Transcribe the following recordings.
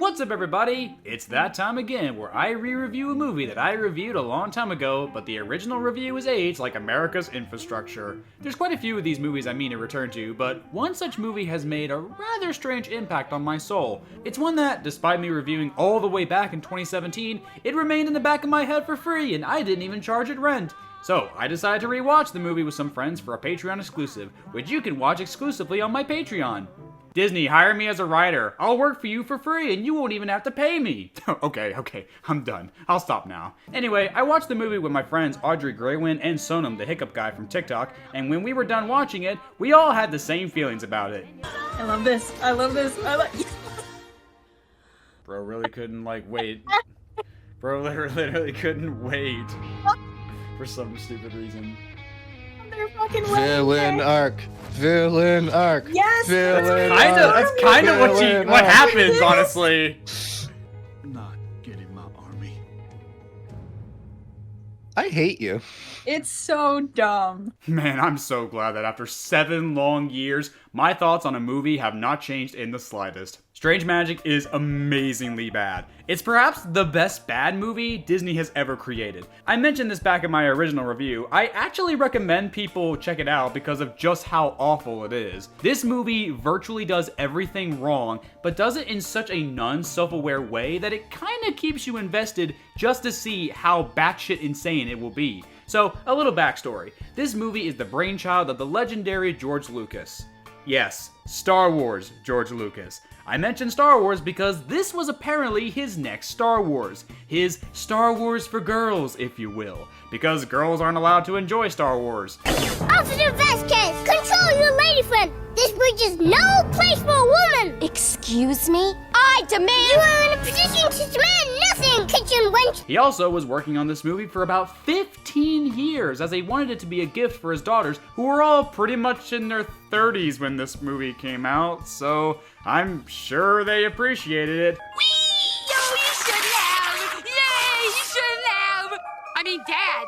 What's up, everybody? It's that time again where I re-review a movie that I reviewed a long time ago, but the original review is aged like America's infrastructure. There's quite a few of these movies I mean to return to, but one such movie has made a rather strange impact on my soul. It's one that, despite me reviewing all the way back in 2017, it remained in the back of my head for free and I didn't even charge it rent. So, I decided to rewatch the movie with some friends for a Patreon exclusive, which you can watch exclusively on my Patreon. Disney, hire me as a writer. I'll work for you for free and you won't even have to pay me. Okay, I'm done. I'll stop now. Anyway, I watched the movie with my friends Audrey Graywin and Sonam, the hiccup guy from TikTok, and when we were done watching it, we all had the same feelings about it. I love this. Bro really couldn't, wait. Bro literally couldn't wait. For some stupid reason. They're fucking Villain arc. Yes. That's kind of what happens, honestly. Not getting my army. I hate you. It's so dumb. Man, I'm so glad that after 7 long years, my thoughts on a movie have not changed in the slightest. Strange Magic is amazingly bad. It's perhaps the best bad movie Disney has ever created. I mentioned this back in my original review. I actually recommend people check it out because of just how awful it is. This movie virtually does everything wrong, but does it in such a non-self-aware way that it kinda keeps you invested just to see how batshit insane it will be. So, a little backstory. This movie is the brainchild of the legendary George Lucas. Yes, Star Wars George Lucas. I mentioned Star Wars because this was apparently his next Star Wars. His Star Wars for girls, if you will. Because girls aren't allowed to enjoy Star Wars. Officer Vasquez, control your lady friend! This bridge is no place for a woman! Excuse me? I demand— You are in a position to demand nothing, kitchen wench! He also was working on this movie for about 15 years, as he wanted it to be a gift for his daughters, who were all pretty much in their 30s when this movie came out, so I'm sure they appreciated it. Whee! Yo, you shouldn't have! Yay, you shouldn't have! I mean, Dad,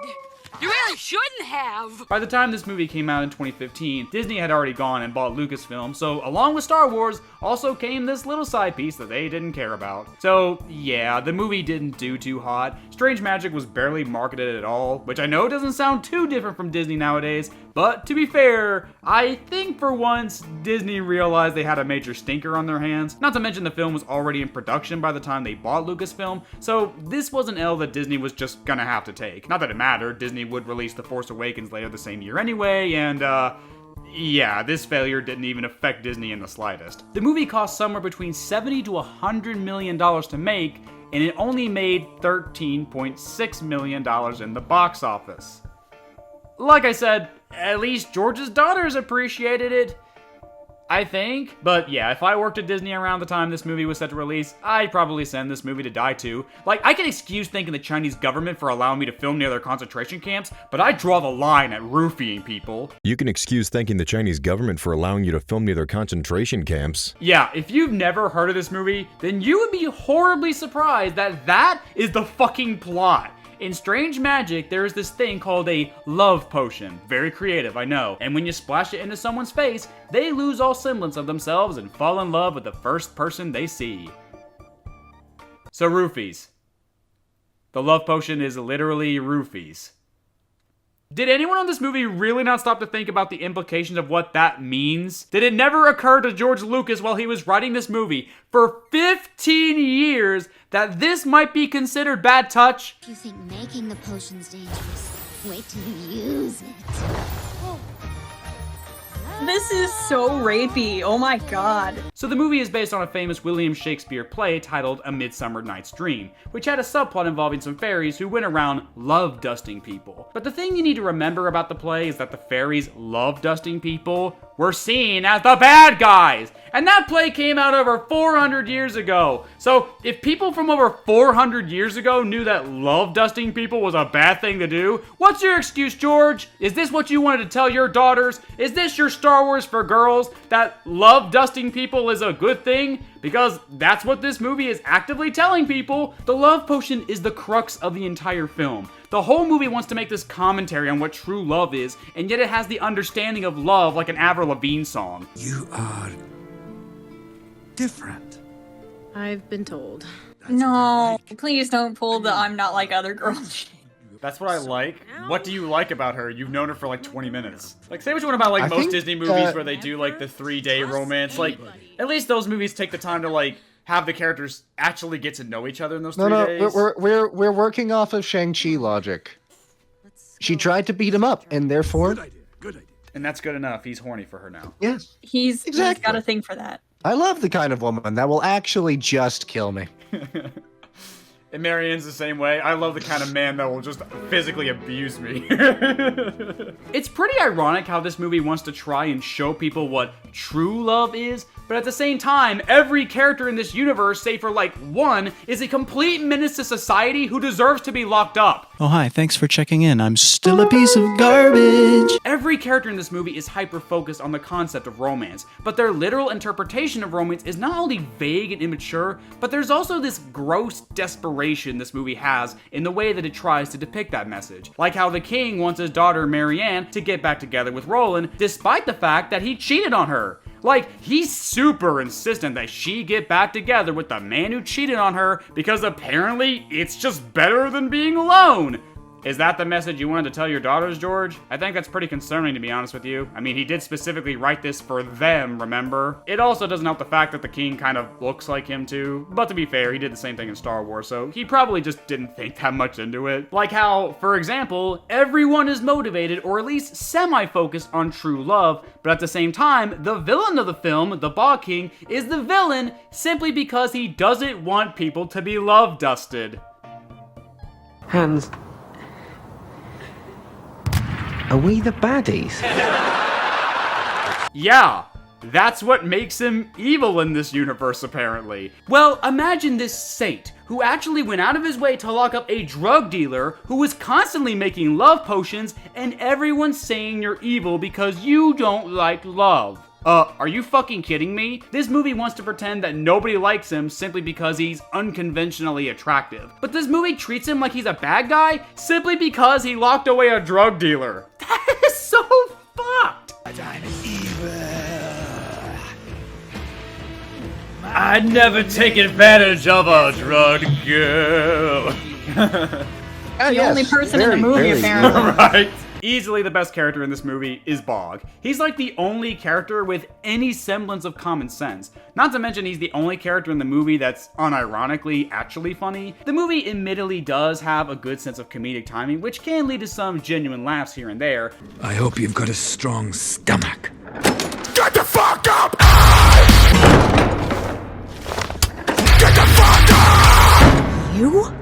you really shouldn't have! By the time this movie came out in 2015, Disney had already gone and bought Lucasfilm, so along with Star Wars, also came this little side piece that they didn't care about. So yeah, the movie didn't do too hot. Strange Magic was barely marketed at all, which I know doesn't sound too different from Disney nowadays, but to be fair, I think for once, Disney realized they had a major stinker on their hands. Not to mention the film was already in production by the time they bought Lucasfilm, so this was an L that Disney was just gonna have to take. Not that it mattered, Disney would release The Force Awakens later the same year anyway, and yeah, this failure didn't even affect Disney in the slightest. The movie cost somewhere between $70 to $100 million to make, and it only made $13.6 million in the box office. Like I said, at least George's daughters appreciated it, I think. But yeah, if I worked at Disney around the time this movie was set to release, I'd probably send this movie to die too. I can excuse thanking the Chinese government for allowing me to film near their concentration camps, but I draw the line at roofing people. You can excuse thanking the Chinese government for allowing you to film near their concentration camps. Yeah, if you've never heard of this movie, then you would be horribly surprised that that is the fucking plot. In Strange Magic, there is this thing called a love potion. Very creative, I know. And when you splash it into someone's face, they lose all semblance of themselves and fall in love with the first person they see. So roofies. The love potion is literally roofies. Did anyone on this movie really not stop to think about the implications of what that means? Did it never occur to George Lucas while he was writing this movie for 15 years that this might be considered bad touch? You think making the potion's dangerous? Wait till you use it. This is so rapey. Oh my god. So the movie is based on a famous William Shakespeare play titled A Midsummer Night's Dream, which had a subplot involving some fairies who went around love dusting people. But the thing you need to remember about the play is that the fairies love dusting people were seen as the bad guys. And that play came out over 400 years ago. So if people from over 400 years ago knew that love dusting people was a bad thing to do, what's your excuse, George? Is this what you wanted to tell your daughters? Is this your Star Wars for girls, that love dusting people is a good thing? Because that's what this movie is actively telling people. The love potion is the crux of the entire film. The whole movie wants to make this commentary on what true love is, and yet it has the understanding of love like an Avril Lavigne song. You are different. I've been told. No, please don't pull the I'm not like other girls. That's what I like. What do you like about her? You've known her for like 20 minutes. Like, say what you want about like I most think, Disney movies where they do like the 3-day romance. Like, at least those movies take the time to like have the characters actually get to know each other in those 3 days. No, we're working off of Shang-Chi logic. She tried to beat him up, and therefore, Good idea. And that's good enough. He's horny for her now. yes, He's got a thing for that. I love the kind of woman that will actually just kill me. And Marianne's the same way. I love the kind of man that will just physically abuse me. It's pretty ironic how this movie wants to try and show people what true love is, but at the same time, every character in this universe, save for like one, is a complete menace to society who deserves to be locked up. Oh, hi, thanks for checking in. I'm still a piece of garbage. Every character in this movie is hyper-focused on the concept of romance, but their literal interpretation of romance is not only vague and immature, but there's also this gross desperation this movie has in the way that it tries to depict that message. Like how the king wants his daughter Marianne to get back together with Roland, despite the fact that he cheated on her. Like, he's super insistent that she get back together with the man who cheated on her because apparently it's just better than being alone. Is that the message you wanted to tell your daughters, George? I think that's pretty concerning, to be honest with you. I mean, he did specifically write this for them, remember? It also doesn't help the fact that the king kind of looks like him too. But to be fair, he did the same thing in Star Wars, so he probably just didn't think that much into it. Like how, for example, everyone is motivated or at least semi-focused on true love, but at the same time, the villain of the film, the Bog King, is the villain simply because he doesn't want people to be love-dusted. Hans, are we the baddies? Yeah, that's what makes him evil in this universe, apparently. Well, imagine this saint who actually went out of his way to lock up a drug dealer who was constantly making love potions, and everyone's saying you're evil because you don't like love. Are you fucking kidding me? This movie wants to pretend that nobody likes him simply because he's unconventionally attractive. But this movie treats him like he's a bad guy simply because he locked away a drug dealer. That is so fucked. I'd never take advantage of a drug girl. The only person in the movie, apparently. Right? Easily the best character in this movie is Bog. He's like the only character with any semblance of common sense. Not to mention he's the only character in the movie that's unironically actually funny. The movie admittedly does have a good sense of comedic timing, which can lead to some genuine laughs here and there. I hope you've got a strong stomach. Get the fuck up! You?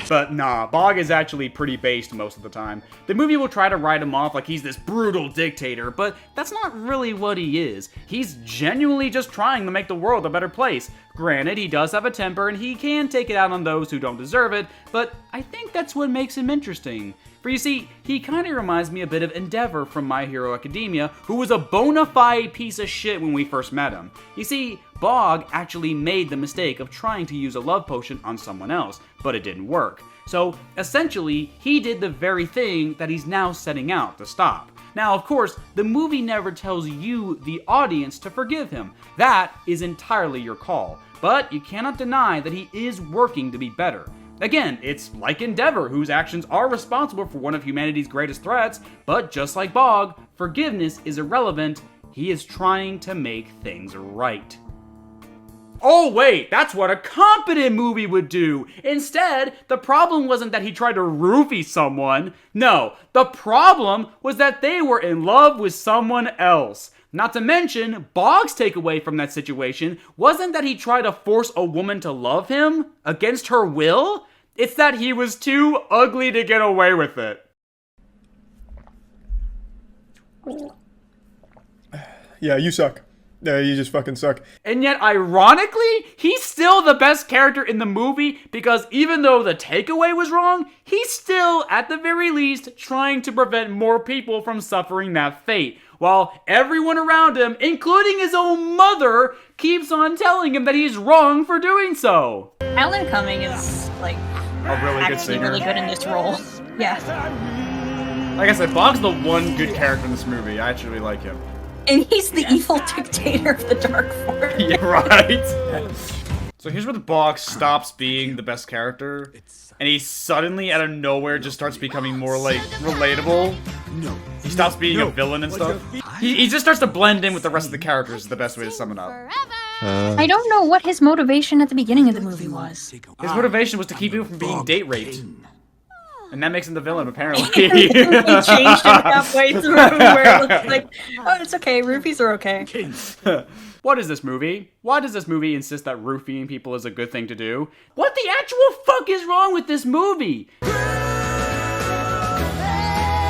But nah, Bog is actually pretty based most of the time. The movie will try to write him off like he's this brutal dictator, but that's not really what he is. He's genuinely just trying to make the world a better place. Granted, he does have a temper and he can take it out on those who don't deserve it, but I think that's what makes him interesting. For you see, he kinda reminds me a bit of Endeavor from My Hero Academia, who was a bona fide piece of shit when we first met him. You see, Bog actually made the mistake of trying to use a love potion on someone else, but it didn't work. So, essentially, he did the very thing that he's now setting out to stop. Now, of course, the movie never tells you, the audience, to forgive him. That is entirely your call. But you cannot deny that he is working to be better. Again, it's like Endeavor, whose actions are responsible for one of humanity's greatest threats, but just like Bog, forgiveness is irrelevant. He is trying to make things right. Oh wait, that's what a competent movie would do! Instead, the problem wasn't that he tried to roofie someone. No, the problem was that they were in love with someone else. Not to mention, Bog's takeaway from that situation wasn't that he tried to force a woman to love him against her will. It's that he was too ugly to get away with it. Yeah, you suck. You just fucking suck. And yet, ironically, he's still the best character in the movie because even though the takeaway was wrong, he's still, at the very least, trying to prevent more people from suffering that fate. While everyone around him, including his own mother, keeps on telling him that he's wrong for doing so. Alan Cumming is, like, a really good actually singer. really good in this role. Yeah. Like I said, Bog's the one good character in this movie. I actually like him. And he's the evil dictator of the Dark Forest. Yeah, right? So here's where the box stops being the best character, and he suddenly, out of nowhere, just starts becoming more, like, relatable. No. He stops being a villain and stuff. He just starts to blend in with the rest of the characters, is the best way to sum it up. I don't know what his motivation at the beginning of the movie was. His motivation was to keep people from being date raped. And that makes him the villain, apparently. He changed it halfway through where it looks like, oh, it's okay, roofies are okay. What is this movie? Why does this movie insist that roofing people is a good thing to do? What the actual fuck is wrong with this movie?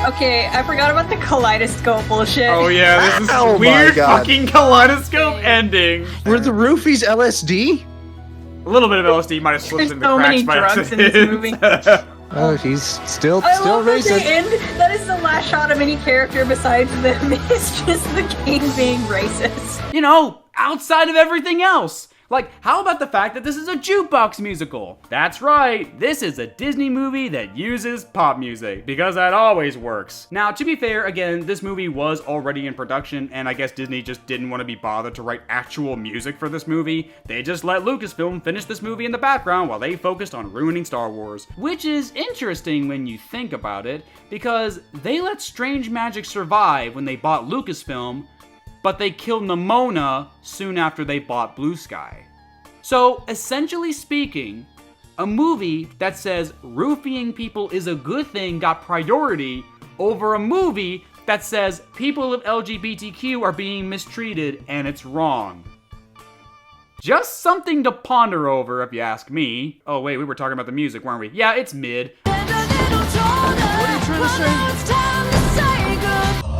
Okay, I forgot about the kaleidoscope bullshit. Oh yeah, this is Oh my weird God. fucking kaleidoscope ending. Were the roofies LSD? A little bit of LSD might have slipped There's in the so cracks many by drugs in this accident. movie. Oh, he's still I love that racist. the end. That is the last shot of any character besides them. It's just the king being racist. You know, outside of everything else. Like, how about the fact that this is a jukebox musical? That's right, this is a Disney movie that uses pop music, because that always works. Now, to be fair, again, this movie was already in production, and I guess Disney just didn't want to be bothered to write actual music for this movie. They just let Lucasfilm finish this movie in the background while they focused on ruining Star Wars. Which is interesting when you think about it, because they let Strange Magic survive when they bought Lucasfilm, but they killed Nimona soon after they bought Blue Sky. So, essentially speaking, a movie that says roofing people is a good thing got priority over a movie that says people of LGBTQ are being mistreated and it's wrong. Just something to ponder over if you ask me. Oh wait, we were talking about the music, weren't we? Yeah, it's mid. What are you trying to say?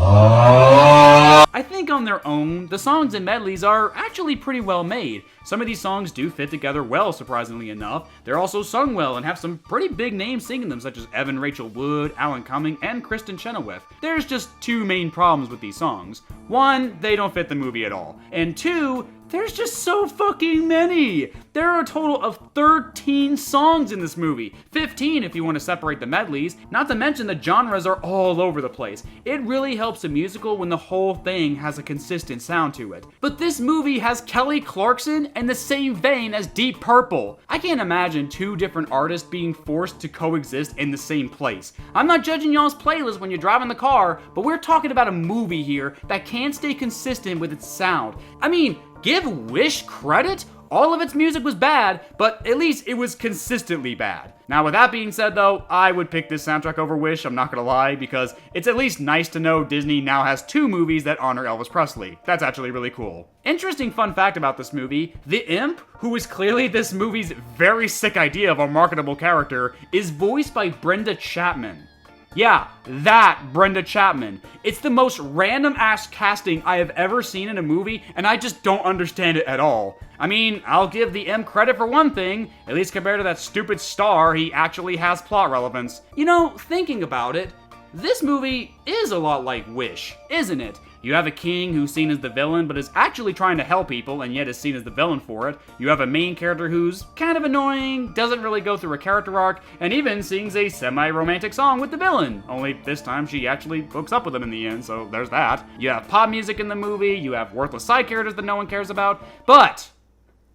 I think on their own, the songs and medleys are actually pretty well made. Some of these songs do fit together well, surprisingly enough. They're also sung well and have some pretty big names singing them, such as Evan Rachel Wood, Alan Cumming, and Kristen Chenoweth. There's just two main problems with these songs. One, they don't fit the movie at all. And two, there's just so fucking many! There are a total of 13 songs in this movie. 15 if you want to separate the medleys. Not to mention the genres are all over the place. It really helps a musical when the whole thing has a consistent sound to it. But this movie has Kelly Clarkson in the same vein as Deep Purple. I can't imagine two different artists being forced to coexist in the same place. I'm not judging y'all's playlist when you're driving the car, but we're talking about a movie here that can't stay consistent with its sound. I mean, give Wish credit? All of its music was bad, but at least it was consistently bad. Now, with that being said though, I would pick this soundtrack over Wish, I'm not gonna lie, because it's at least nice to know Disney now has two movies that honor Elvis Presley. That's actually really cool. Interesting fun fact about this movie, the imp, who is clearly this movie's very sick idea of a marketable character, is voiced by Brenda Chapman. Yeah, that Brenda Chapman. It's the most random ass casting I have ever seen in a movie, and I just don't understand it at all. I mean, I'll give the M credit for one thing, at least compared to that stupid Star, he actually has plot relevance. You know, thinking about it, this movie is a lot like Wish, isn't it? You have a king who's seen as the villain, but is actually trying to help people, and yet is seen as the villain for it. You have a main character who's kind of annoying, doesn't really go through a character arc, and even sings a semi-romantic song with the villain. Only this time she actually hooks up with him in the end, so there's that. You have pop music in the movie, you have worthless side characters that no one cares about, but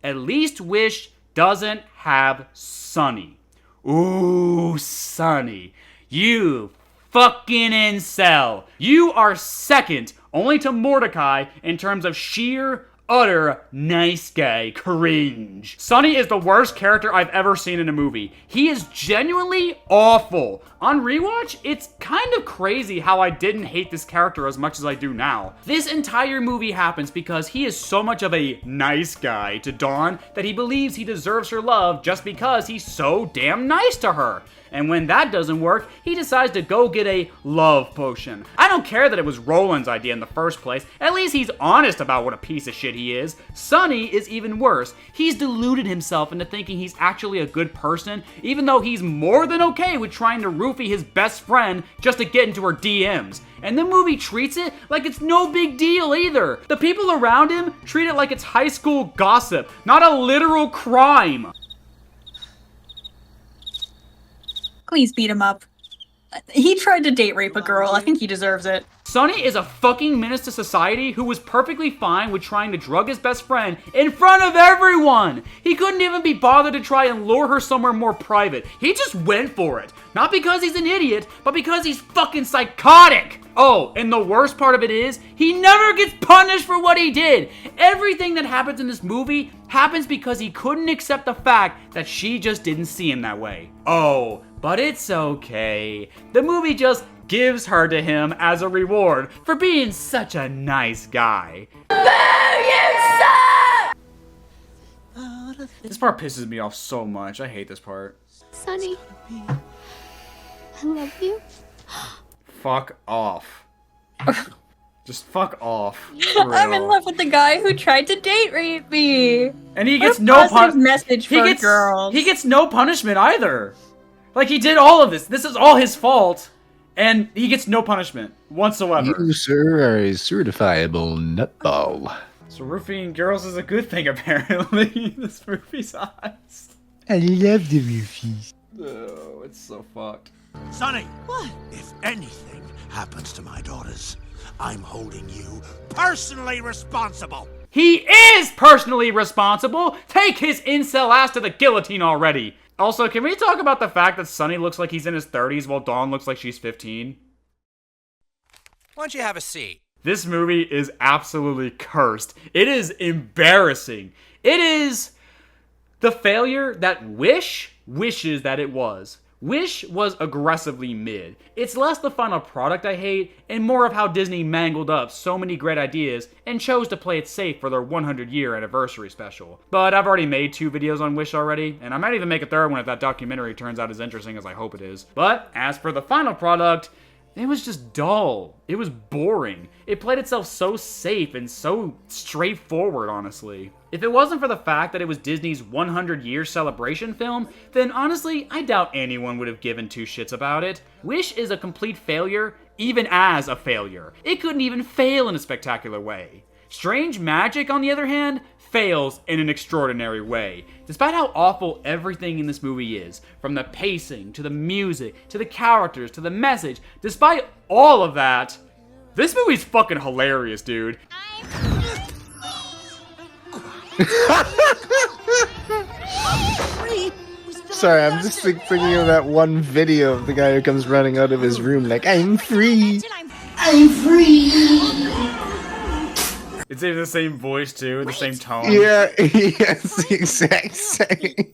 at least Wish doesn't have Sunny. Ooh, Sunny. You fucking incel. You are second only to Mordecai in terms of sheer, utter, nice guy cringe. Sunny is the worst character I've ever seen in a movie. He is genuinely awful. On rewatch, it's kind of crazy how I didn't hate this character as much as I do now. This entire movie happens because he is so much of a nice guy to Dawn that he believes he deserves her love just because he's so damn nice to her. And when that doesn't work, he decides to go get a love potion. I don't care that it was Roland's idea in the first place. At least he's honest about what a piece of shit he is. Sunny is even worse. He's deluded himself into thinking he's actually a good person, even though he's more than okay with trying to roofie his best friend just to get into her DMs. And the movie treats it like it's no big deal either. The people around him treat it like it's high school gossip, not a literal crime. Please beat him up. He tried to date rape a girl. I think he deserves it. Sonny is a fucking menace to society who was perfectly fine with trying to drug his best friend in front of everyone. He couldn't even be bothered to try and lure her somewhere more private. He just went for it. Not because he's an idiot, but because he's fucking psychotic. Oh, and the worst part of it is, he never gets punished for what he did. Everything that happens in this movie happens because he couldn't accept the fact that she just didn't see him that way. Oh, but it's okay. The movie just gives her to him as a reward for being such a nice guy. This part pisses me off so much. I hate this part. Sonny, I love you. Fuck off. Just fuck off. For I'm in real. love with the guy who tried to date rape me. And he What gets a no positive message for girls. He gets no punishment either. Like, he did all of this. This is all his fault. And he gets no punishment whatsoever. You, sir, are a certifiable nutball. So roofing girls is a good thing, apparently, in this movie's eyes. I love the roofies. Oh, it's so fucked. Sonny! What? If anything happens to my daughters, I'm holding you personally responsible! He is personally responsible! Take his incel ass to the guillotine already! Also, can we talk about the fact that Sonny looks like he's in his 30s while Dawn looks like she's 15? Why don't you have a seat? This movie is absolutely cursed. It is embarrassing. It is the failure that Wish wishes that it was. Wish was aggressively mid. It's less the final product I hate, and more of how Disney mangled up so many great ideas and chose to play it safe for their 100-year anniversary special. But I've already made 2 videos on Wish already, and I might even make a 3rd one if that documentary turns out as interesting as I hope it is. But as for the final product, it was just dull. It was boring. It played itself so safe and so straightforward, honestly. If it wasn't for the fact that it was Disney's 100-year celebration film, then honestly, I doubt anyone would have given 2 shits about it. Wish is a complete failure, even as a failure. It couldn't even fail in a spectacular way. Strange Magic, on the other hand, fails in an extraordinary way. Despite how awful everything in this movie is, from the pacing, to the music, to the characters, to the message, despite all of that, this movie's fucking hilarious, dude. Sorry, I'm just thinking of that one video of the guy who comes running out of his room like, I'm free! I'm free! It's even the same voice, too, the same tone. Yeah, it's the exact same.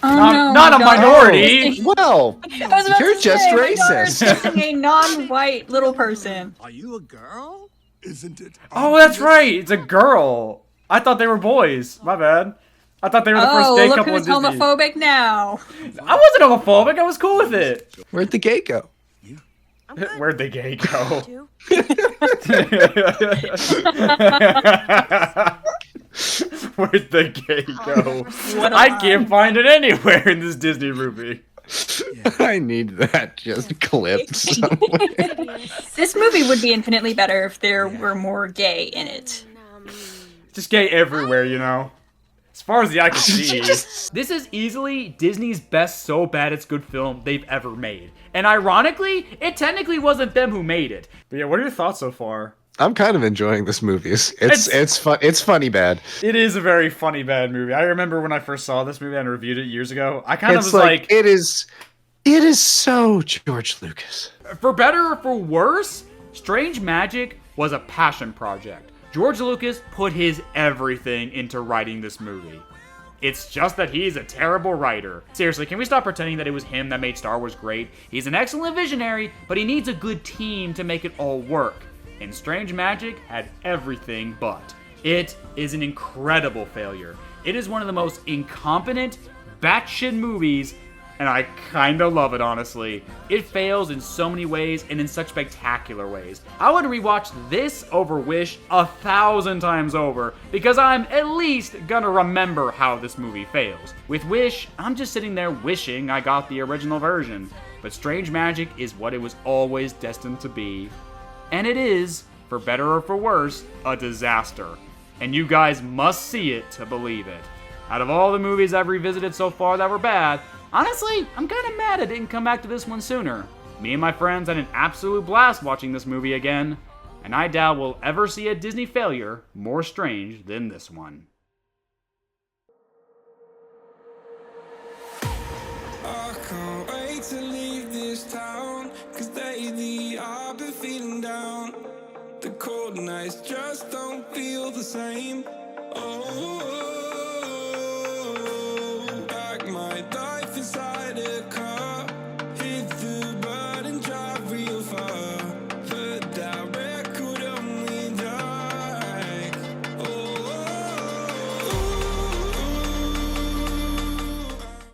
Not a minority! Well, I was about you're to just say, my daughter's racist. kissing a non-white little person. Are you a girl? Isn't it? Oh, that's right! It's a girl! I thought they were boys. My bad. I thought they were the first gay look couple in who's Disney. homophobic now. I wasn't homophobic, I was cool with it. Where'd the gay go? Where'd the gay go? Where'd the gay go? I can't find it anywhere in this Disney movie. I need that just clipped somewhere. This movie would be infinitely better if there were more gay in it. Just gay everywhere, you know? As far as the eye can see. This is easily Disney's best so bad it's good film they've ever made. And ironically, it technically wasn't them who made it. But yeah, what are your thoughts so far? I'm kind of enjoying this movie. It's fun. It's funny bad. It is a very funny bad movie. I remember when I first saw this movie and reviewed it years ago. I kind of was like, it is so George Lucas. For better or for worse, Strange Magic was a passion project. George Lucas put his everything into writing this movie. It's just that he's a terrible writer. Seriously, can we stop pretending that it was him that made Star Wars great? He's an excellent visionary, but he needs a good team to make it all work. And Strange Magic had everything but. It is an incredible failure. It is one of the most incompetent, batshit movies, and I kinda love it, honestly. It fails in so many ways and in such spectacular ways. I would rewatch this over Wish 1,000 times over, because I'm at least gonna remember how this movie fails. With Wish, I'm just sitting there wishing I got the original version. But Strange Magic is what it was always destined to be. And it is, for better or for worse, a disaster. And you guys must see it to believe it. Out of all the movies I've revisited so far that were bad, honestly, I'm kind of mad I didn't come back to this one sooner. Me and my friends had an absolute blast watching this movie again, and I doubt we'll ever see a Disney failure more strange than this one. I can't wait to leave this town, 'cause lately I've been feeling down. The cold nights just don't feel the same. Oh.